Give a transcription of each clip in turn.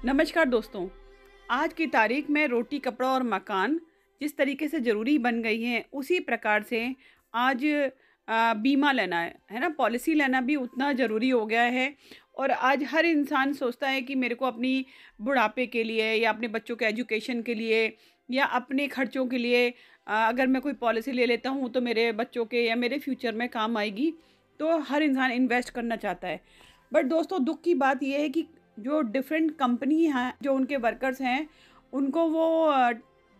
नमस्कार दोस्तों। आज की तारीख में रोटी कपड़ा और मकान जिस तरीके से ज़रूरी बन गई हैं, उसी प्रकार से आज बीमा लेना है ना, पॉलिसी लेना भी उतना ज़रूरी हो गया है। और आज हर इंसान सोचता है कि मेरे को अपनी बुढ़ापे के लिए या अपने बच्चों के एजुकेशन के लिए या अपने खर्चों के लिए अगर मैं कोई पॉलिसी ले लेता हूँ तो मेरे बच्चों के या मेरे फ्यूचर में काम आएगी। तो हर इंसान इन्वेस्ट करना चाहता है। बट दोस्तों, दुख की बात यह है कि जो डिफरेंट कंपनी हैं, जो उनके वर्कर्स हैं, उनको वो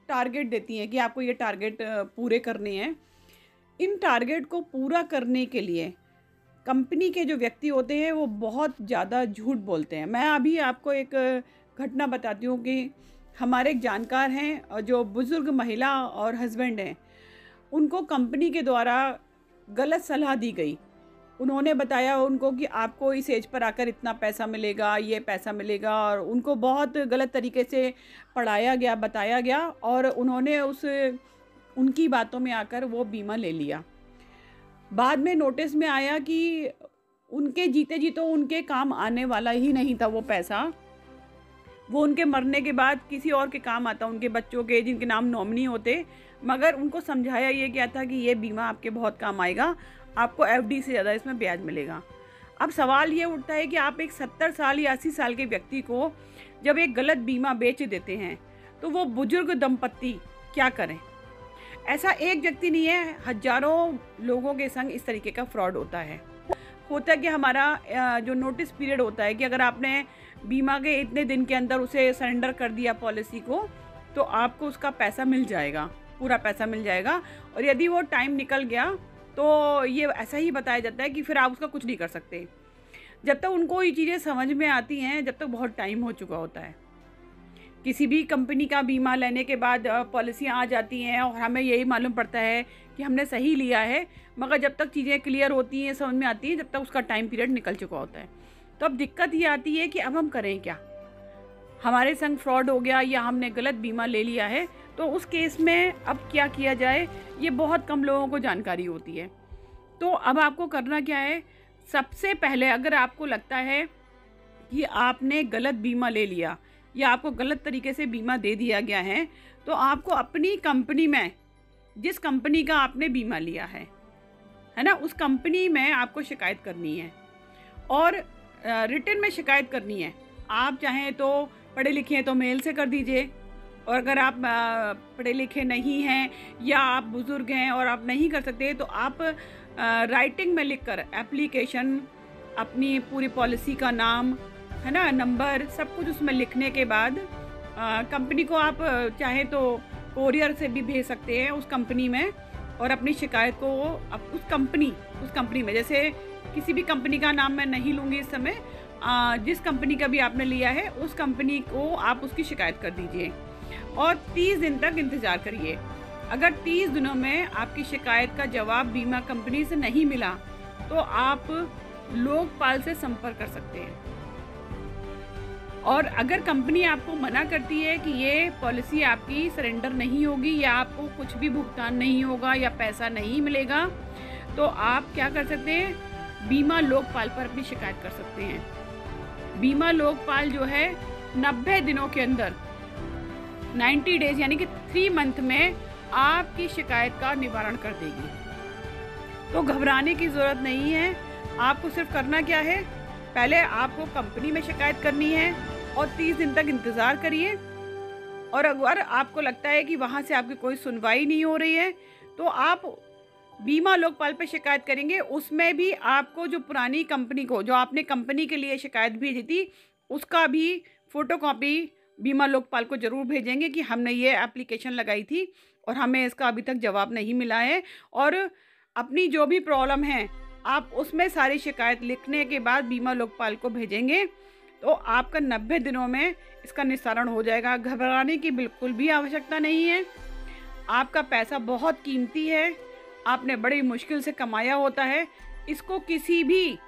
टारगेट देती हैं कि आपको ये टारगेट पूरे करने हैं। इन टारगेट को पूरा करने के लिए कंपनी के जो व्यक्ति होते हैं वो बहुत ज़्यादा झूठ बोलते हैं। मैं अभी आपको एक घटना बताती हूँ कि हमारे एक जानकार हैं और जो बुज़ुर्ग महिला और हस्बैंड हैं, उनको कंपनी के द्वारा गलत सलाह दी गई। उन्होंने बताया उनको कि आपको इस एज पर आकर इतना पैसा मिलेगा, ये पैसा मिलेगा, और उनको बहुत गलत तरीके से पढ़ाया गया, बताया गया, और उन्होंने उनकी बातों में आकर वो बीमा ले लिया। बाद में नोटिस में आया कि उनके जीते जी तो उनके काम आने वाला ही नहीं था वो पैसा। वो उनके मरने के बाद किसी और के काम आता, उनके बच्चों के जिनके नाम नॉमिनी होते। मगर उनको समझाया ये गया था कि ये बीमा आपके बहुत काम आएगा, आपको एफडी से ज़्यादा इसमें ब्याज मिलेगा। अब सवाल ये उठता है कि आप एक 70 साल या 80 साल के व्यक्ति को जब एक गलत बीमा बेच देते हैं तो वो बुजुर्ग दंपत्ति क्या करें। ऐसा एक व्यक्ति नहीं है, हजारों लोगों के संग इस तरीके का फ्रॉड होता है। कि हमारा जो नोटिस पीरियड होता है कि अगर आपने बीमा के इतने दिन के अंदर उसे सरेंडर कर दिया पॉलिसी को, तो आपको उसका पैसा मिल जाएगा, पूरा पैसा मिल जाएगा। और यदि वो टाइम निकल गया तो ये ऐसा ही बताया जाता है कि फिर आप उसका कुछ नहीं कर सकते। जब तक उनको ये चीज़ें समझ में आती हैं, जब तक बहुत टाइम हो चुका होता है। किसी भी कंपनी का बीमा लेने के बाद पॉलिसियाँ आ जाती हैं और हमें यही मालूम पड़ता है कि हमने सही लिया है, मगर जब तक चीज़ें क्लियर होती हैं, समझ में आती हैं, जब तक उसका टाइम पीरियड निकल चुका होता है। तो अब दिक्कत ये आती है कि अब हम करें क्या। हमारे संग फ्रॉड हो गया या हमने गलत बीमा ले लिया है, तो उस केस में अब क्या किया जाए, ये बहुत कम लोगों को जानकारी होती है। तो अब आपको करना क्या है, सबसे पहले अगर आपको लगता है कि आपने गलत बीमा ले लिया या आपको गलत तरीके से बीमा दे दिया गया है, तो आपको अपनी कंपनी में, जिस कंपनी का आपने बीमा लिया है ना, उस कंपनी में आपको शिकायत करनी है और रिटन में शिकायत करनी है। आप चाहें तो पढ़े लिखे हैं तो मेल से कर दीजिए, और अगर आप पढ़े लिखे नहीं हैं या आप बुज़ुर्ग हैं और आप नहीं कर सकते, तो आप राइटिंग में लिखकर एप्लीकेशन, अपनी पूरी पॉलिसी का नाम है ना, नंबर, सब कुछ उसमें लिखने के बाद कंपनी को आप चाहें तो कोरियर से भी भेज सकते हैं उस कंपनी में, और अपनी शिकायत को उस कंपनी में, जैसे किसी भी कंपनी का नाम मैं नहीं लूँगी इस समय, जिस कंपनी का भी आपने लिया है उस कंपनी को आप उसकी शिकायत कर दीजिए और 30 दिन तक इंतज़ार करिए। अगर 30 दिनों में आपकी शिकायत का जवाब बीमा कंपनी से नहीं मिला तो आप लोकपाल से संपर्क कर सकते हैं। और अगर कंपनी आपको मना करती है कि ये पॉलिसी आपकी सरेंडर नहीं होगी या आपको कुछ भी भुगतान नहीं होगा या पैसा नहीं मिलेगा, तो आप क्या कर सकते हैं, बीमा लोकपाल पर अपनी शिकायत कर सकते हैं। बीमा लोकपाल जो है 90 दिनों के अंदर, 90 डेज यानी कि 3 मंथ में आपकी शिकायत का निवारण कर देगी। तो घबराने की ज़रूरत नहीं है। आपको सिर्फ करना क्या है, पहले आपको कंपनी में शिकायत करनी है और 30 दिन तक इंतज़ार करिए। और अगर आपको लगता है कि वहाँ से आपकी कोई सुनवाई नहीं हो रही है, तो आप बीमा लोकपाल पे शिकायत करेंगे। उसमें भी आपको जो पुरानी कंपनी को, जो आपने कंपनी के लिए शिकायत भेजी थी, उसका भी फ़ोटोकॉपी बीमा लोकपाल को ज़रूर भेजेंगे कि हमने ये एप्लीकेशन लगाई थी और हमें इसका अभी तक जवाब नहीं मिला है। और अपनी जो भी प्रॉब्लम है आप उसमें सारी शिकायत लिखने के बाद बीमा लोकपाल को भेजेंगे, तो आपका 90 दिनों में इसका निस्तारण हो जाएगा। घबराने की बिल्कुल भी आवश्यकता नहीं है। आपका पैसा बहुत कीमती है, आपने बड़ी मुश्किल से कमाया होता है। इसको किसी भी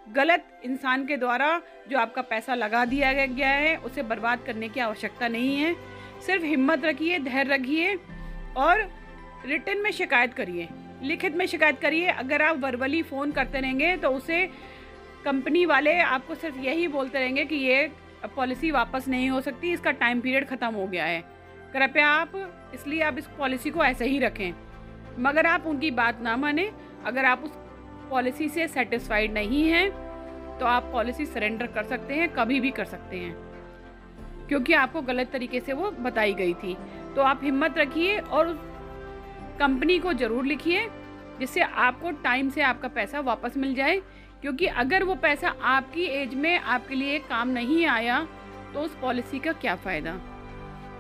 गलत इंसान के द्वारा जो आपका पैसा लगा दिया गया है उसे बर्बाद करने की आवश्यकता नहीं है। सिर्फ हिम्मत रखिए, धैर्य रखिए और रिटन में शिकायत करिए, लिखित में शिकायत करिए। अगर आप वर्बली फ़ोन करते रहेंगे तो उसे कंपनी वाले आपको सिर्फ यही बोलते रहेंगे कि ये पॉलिसी वापस नहीं हो सकती, इसका टाइम पीरियड ख़त्म हो गया है। कृपया आप इसलिए आप इस पॉलिसी को ऐसे ही रखें। मगर आप उनकी बात ना माने। अगर आप उस पॉलिसी से सेटिस्फाइड नहीं हैं तो आप पॉलिसी सरेंडर कर सकते हैं, कभी भी कर सकते हैं, क्योंकि आपको गलत तरीके से वो बताई गई थी। तो आप हिम्मत रखिए और उस कंपनी को ज़रूर लिखिए, जिससे आपको टाइम से आपका पैसा वापस मिल जाए। क्योंकि अगर वो पैसा आपकी एज में आपके लिए काम नहीं आया तो उस पॉलिसी का क्या फ़ायदा।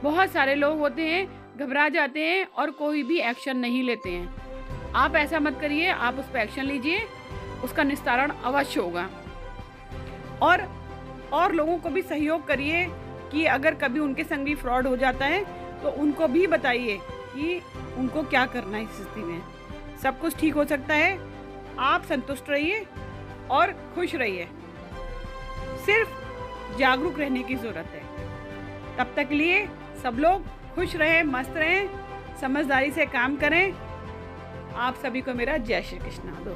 बहुत सारे लोग होते हैं, घबरा जाते हैं और कोई भी एक्शन नहीं लेते हैं। आप ऐसा मत करिए, आप उस पर एक्शन लीजिए, उसका निस्तारण अवश्य होगा। और लोगों को भी सहयोग करिए कि अगर कभी उनके संग भी फ्रॉड हो जाता है तो उनको भी बताइए कि उनको क्या करना है इस स्थिति में। सब कुछ ठीक हो सकता है। आप संतुष्ट रहिए और खुश रहिए। सिर्फ जागरूक रहने की ज़रूरत है। तब तक के लिए सब लोग खुश रहें, मस्त रहें, समझदारी से काम करें। आप सभी को मेरा जय श्री कृष्णा दोस्तों।